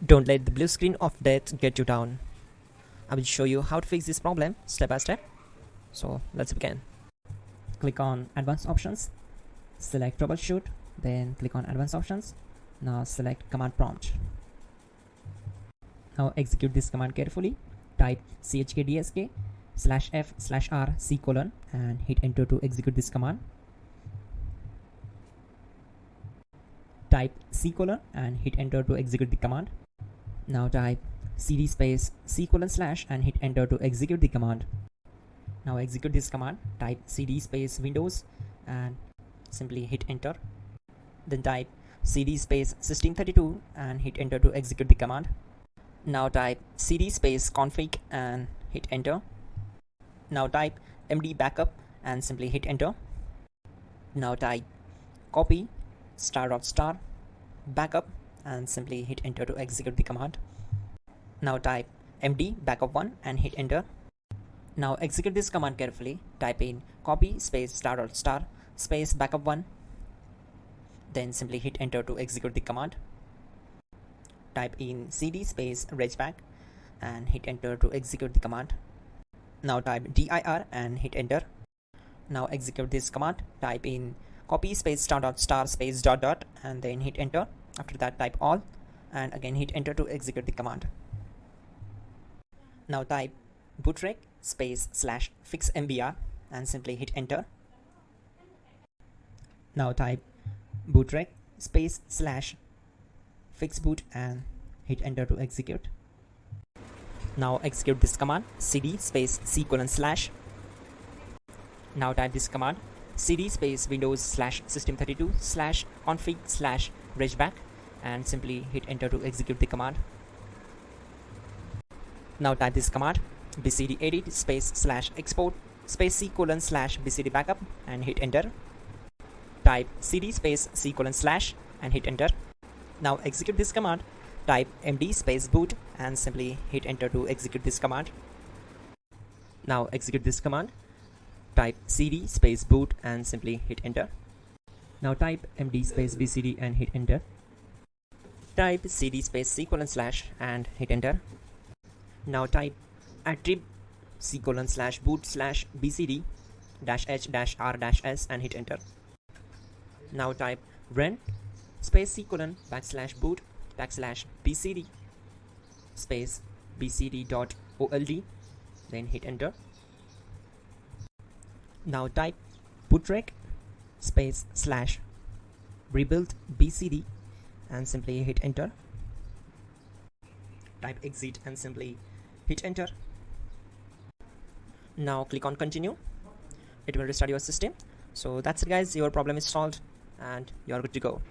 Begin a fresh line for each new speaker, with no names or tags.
Don't let the blue screen of death get you down. I will show you how to fix this problem step by step. So let's begin. Click on Advanced Options, select Troubleshoot, then click on Advanced Options. Now select Command Prompt. Now execute this command carefully. Type chkdsk /f/r c : and hit enter to execute this command. Type c : and hit enter to execute the command. Now type cd space c : / and hit enter to execute the command. Now execute this command. Type cd space Windows and simply hit enter. Then type cd space system32 and hit enter to execute the command. Now type cd space config and hit enter. Now type md backup and simply hit enter. Now type copy ** backup and simply hit enter to execute the command. Now type md backup1 and hit enter. Now execute this command carefully. Type in copy space ** space backup1. Then simply hit enter to execute the command. Type in cd space regback and hit enter to execute the command. Now type dir and hit enter. Now execute this command. Type in copy space ** space ... and then hit enter. After that type all and again hit enter to execute the command. Now type bootrec space /fixmbr and simply hit enter. Now type bootrec space /fixboot and hit enter to execute. Now execute this command cd space c : /. Now type this command cd space Windows /system32 /config /regback and simply hit enter to execute the command. Now type this command bcd edit space /export space c : /bcd backup and hit enter. Type cd space c : / and hit enter. Now execute this command. Type md space boot and simply hit enter to execute this command. Now execute this command. Type cd space boot and simply hit enter. Now type md space bcd and hit enter. Type cd space c : / and hit enter. Now type attrib c : / boot / bcd -h -r -s and hit enter. Now type run space c : \boot \bcd space bcd.old, then hit enter. Now type bootrec space /rebuild bcd and simply hit enter. Type exit and simply hit enter. Now click on continue. It will restart your system. So that's it guys, your problem is solved and you are good to go.